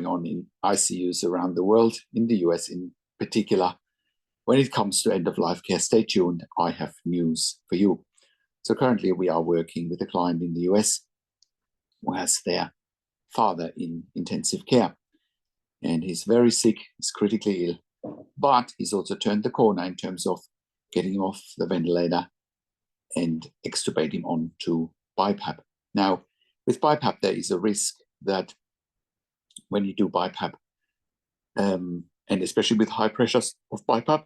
on in ICUs around the world, in the US in particular. When it comes to end-of-life care, stay tuned. I have news for you. So currently we are working with a client in the US who has their father in intensive care. And he's very sick, he's critically ill, but he's also turned the corner in terms of getting him off the ventilator and extubate him onto BiPAP. Now, with BiPAP, there is a risk that when you do BiPAP, and especially with high pressures of BiPAP,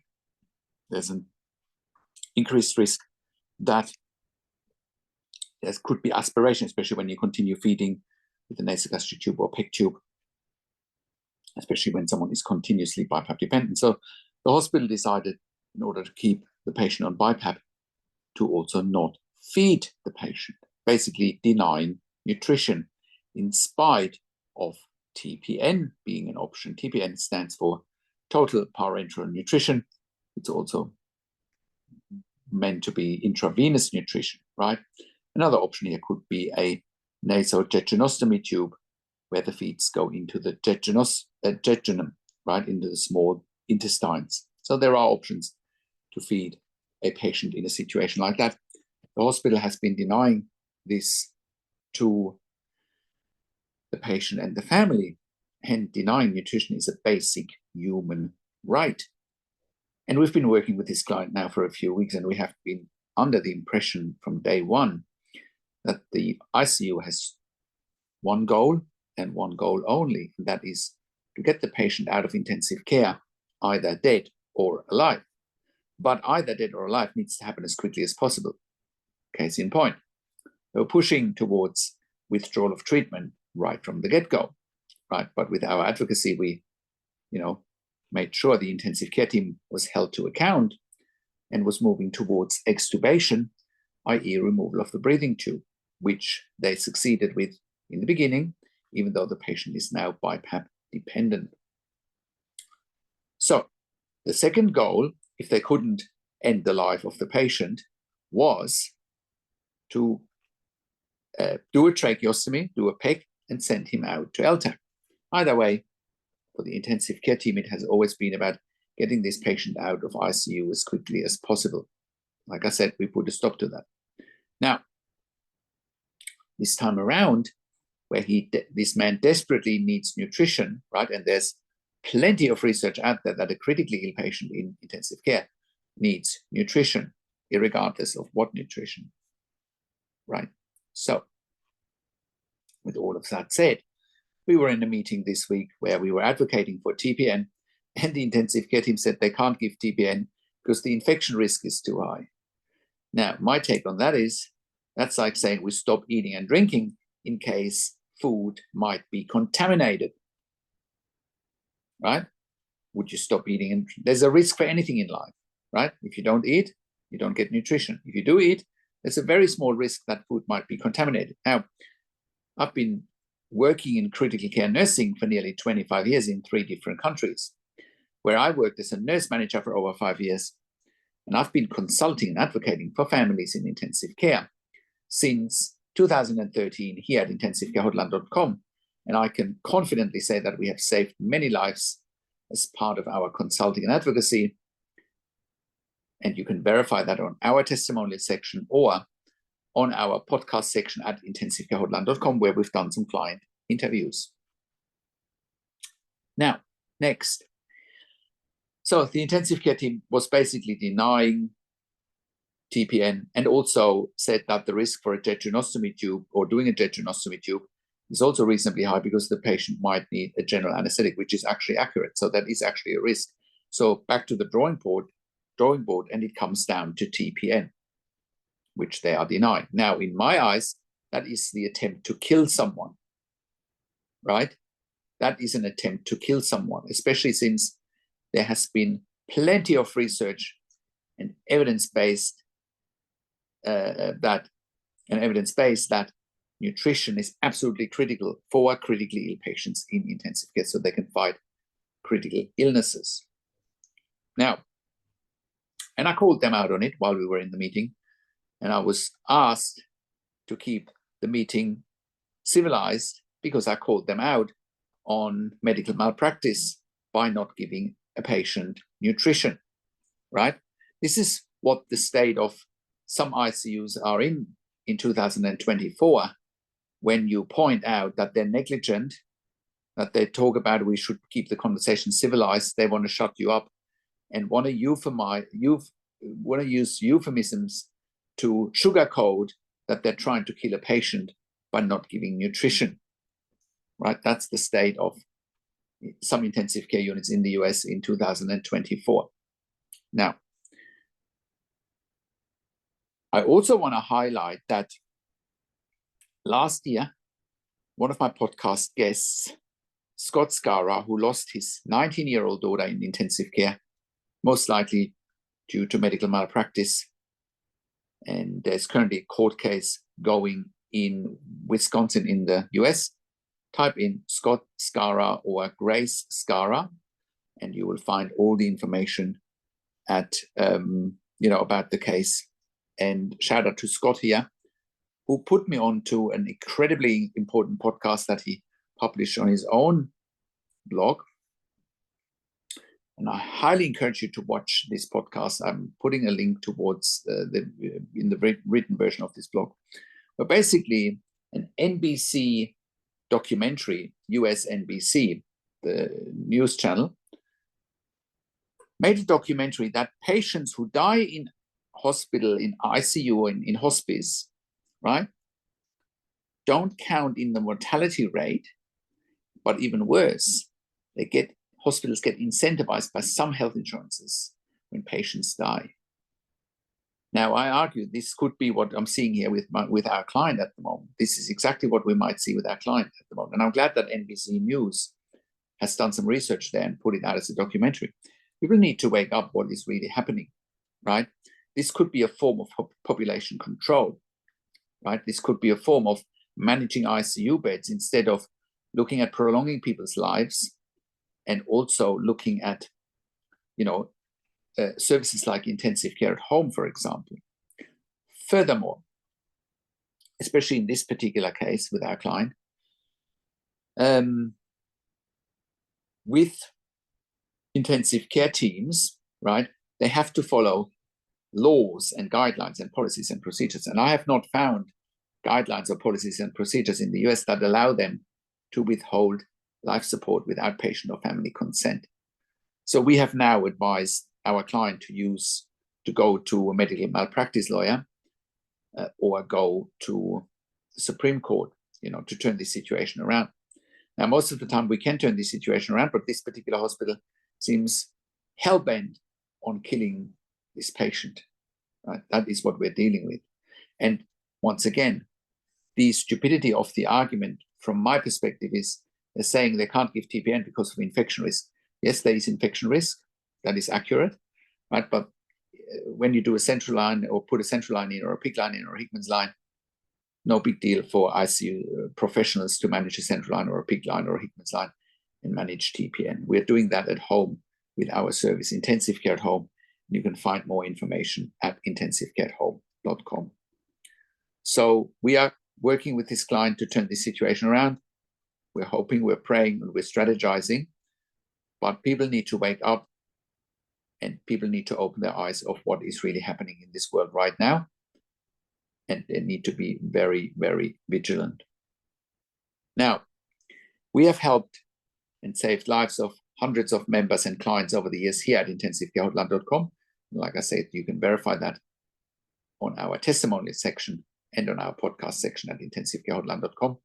there's an increased risk that there could be aspiration, especially when you continue feeding with a nasogastric tube or PEG tube, especially when someone is continuously BiPAP dependent. So the hospital decided, in order to keep the patient on BiPAP, to also not feed the patient, basically denying nutrition in spite of TPN being an option. TPN stands for total parenteral nutrition. It's also meant to be intravenous nutrition, right? Another option here could be a nasojejunostomy tube, where the feeds go into the jejunum, right, into the small intestines. So there are options to feed a patient in a situation like that. The hospital has been denying this to the patient and the family, and denying nutrition is a basic human right. And we've been working with this client now for a few weeks, and we have been under the impression from day one that the ICU has one goal and one goal only, and that is to get the patient out of intensive care, either dead or alive. But either dead or alive needs to happen as quickly as possible. Case in point, we're pushing towards withdrawal of treatment right from the get-go, right? But with our advocacy, we, made sure the intensive care team was held to account and was moving towards extubation, i.e. removal of the breathing tube, which they succeeded with in the beginning, even though the patient is now BiPAP dependent. So the second goal, if they couldn't end the life of the patient, was to do a tracheostomy, do a PEG, and send him out to LTAC. Either way, for the intensive care team, it has always been about getting this patient out of ICU as quickly as possible. Like I said, we put a stop to that. Now, this time around, where this man desperately needs nutrition, right? And there's plenty of research out there that a critically ill patient in intensive care needs nutrition, irregardless of what nutrition, right? So, with all of that said, we were in a meeting this week where we were advocating for TPN, and the intensive care team said they can't give TPN because the infection risk is too high. Now, my take on that is, that's like saying we stop eating and drinking in case food might be contaminated, right? Would you stop eating? And there's a risk for anything in life, right? If you don't eat, you don't get nutrition. If you do eat, there's a very small risk that food might be contaminated. Now, I've been working in critical care nursing for nearly 25 years in 3 different countries, where I worked as a nurse manager for over 5 years. And I've been consulting and advocating for families in intensive care since 2013 here at intensivecarehotline.com. And I can confidently say that we have saved many lives as part of our consulting and advocacy. And you can verify that on our testimonial section or on our podcast section at intensivecarehotline.com, where we've done some client interviews. Now, next. So the intensive care team was basically denying TPN and also said that the risk for a jejunostomy tube or doing a jejunostomy tube is also reasonably high because the patient might need a general anesthetic, which is actually accurate. So that is actually a risk. So back to the drawing board, and it comes down to TPN, which they are denying. Now, in my eyes, that is the attempt to kill someone, right? That is an attempt to kill someone, especially since there has been plenty of research and evidence-based that nutrition is absolutely critical for critically ill patients in intensive care so they can fight critical illnesses. Now, and I called them out on it while we were in the meeting, and I was asked to keep the meeting civilized because I called them out on medical malpractice by not giving a patient nutrition, right? This is what the state of some ICUs are in 2024, when you point out that they're negligent, that they talk about we should keep the conversation civilized, they want to shut you up and want to use euphemisms to sugarcoat that they're trying to kill a patient by not giving nutrition, right? That's the state of some intensive care units in the US in 2024. Now, I also want to highlight that last year, one of my podcast guests, Scott Scara, who lost his 19-year-old daughter in intensive care, most likely due to medical malpractice, and there's currently a court case going in Wisconsin in the US. Type in Scott Scara or Grace Scara, and you will find all the information at about the case. And shout out to Scott here, who put me on to an incredibly important podcast that he published on his own blog. And I highly encourage you to watch this podcast. I'm putting a link towards in the written version of this blog. But basically, an NBC documentary, US NBC, the news channel, made a documentary that patients who die in hospital, in ICU, or in hospice, right, don't count in the mortality rate, but even worse, hospitals get incentivized by some health insurances when patients die. Now, I argue this could be what I'm seeing here with our client at the moment. This is exactly what we might see with our client at the moment. And I'm glad that NBC News has done some research there and put it out as a documentary. People need to wake up what is really happening, right? This could be a form of population control, right? This could be a form of managing ICU beds instead of looking at prolonging people's lives and also looking at, services like intensive care at home, for example. Furthermore, especially in this particular case with our client, with intensive care teams, right, they have to follow laws and guidelines and policies and procedures. And I have not found guidelines or policies and procedures in the US that allow them to withhold life support without patient or family consent. So we have now advised our client to go to a medical malpractice lawyer or go to the Supreme Court, to turn this situation around. Now, most of the time we can turn this situation around, but this particular hospital seems hell-bent on killing this patient. Right? That is what we're dealing with. And once again, the stupidity of the argument from my perspective is they're saying they can't give TPN because of infection risk. Yes, there is infection risk. That is accurate, right? But when you do a central line or put a central line in or a PICC line in or a Hickman's line, no big deal for ICU professionals to manage a central line or a PICC line or a Hickman's line and manage TPN. We're doing that at home with our service, Intensive Care at Home. You can find more information at intensivecareathome.com. So we are working with this client to turn this situation around. We're hoping, we're praying, and we're strategizing. But people need to wake up and people need to open their eyes of what is really happening in this world right now. And they need to be very, very vigilant. Now, we have helped and saved lives of hundreds of members and clients over the years here at intensivecarehotline.com. Like I said, you can verify that on our testimonial section and on our podcast section at intensivecarehotline.com.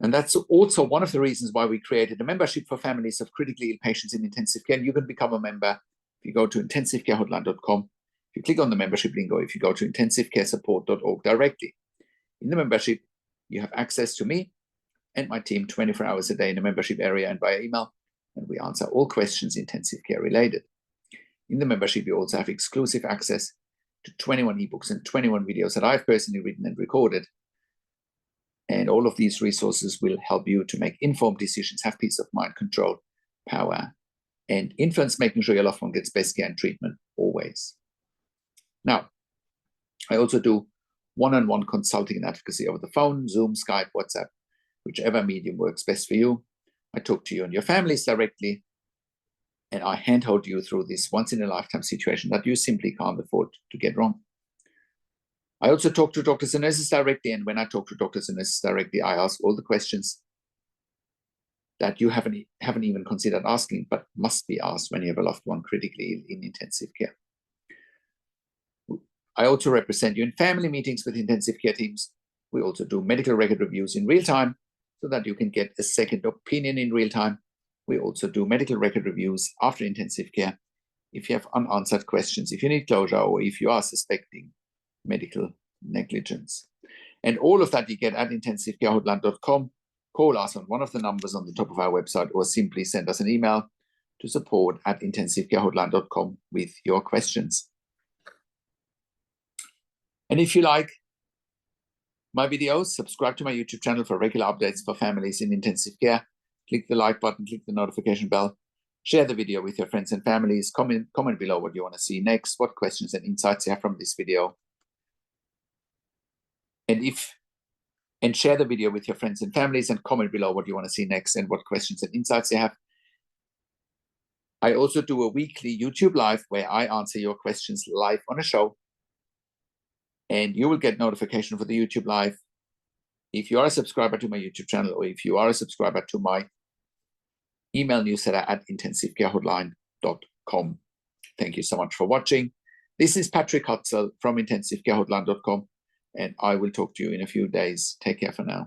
And that's also one of the reasons why we created a membership for families of critically ill patients in intensive care. And you can become a member if you go to intensivecarehotline.com. If you click on the membership link, or if you go to intensivecaresupport.org directly. In the membership, you have access to me and my team 24 hours a day in the membership area and via email, and we answer all questions intensive care related. In the membership, you also have exclusive access to 21 ebooks and 21 videos that I've personally written and recorded. And all of these resources will help you to make informed decisions, have peace of mind, control, power, and influence, making sure your loved one gets best care and treatment always. Now, I also do one-on-one consulting and advocacy over the phone, Zoom, Skype, WhatsApp, whichever medium works best for you. I talk to you and your families directly, and I handhold you through this once-in-a-lifetime situation that you simply can't afford to get wrong. I also talk to doctors and nurses directly, and when I talk to doctors and nurses directly, I ask all the questions that you haven't even considered asking, but must be asked when you have a loved one critically ill in intensive care. I also represent you in family meetings with intensive care teams. We also do medical record reviews in real time so that you can get a second opinion in real time. We also do medical record reviews after intensive care if you have unanswered questions, if you need closure, or if you are suspecting medical negligence. And all of that you get at intensivecarehotline.com. Call us on one of the numbers on the top of our website, or simply send us an email to support@intensivecarehotline.com with your questions. And if you like my videos, subscribe to my YouTube channel for regular updates for families in intensive care. Click the like button, click the notification bell, share the video with your friends and families, comment below what you want to see next, what questions and insights you have from this video. And share the video with your friends and families, and comment below what you want to see next and what questions and insights you have. I also do a weekly YouTube live where I answer your questions live on a show. And you will get notification for the YouTube live if you are a subscriber to my YouTube channel, or if you are a subscriber to my email newsletter at intensivecarehotline.com. Thank you so much for watching. This is Patrick Hutzel from intensivecarehotline.com, and I will talk to you in a few days. Take care for now.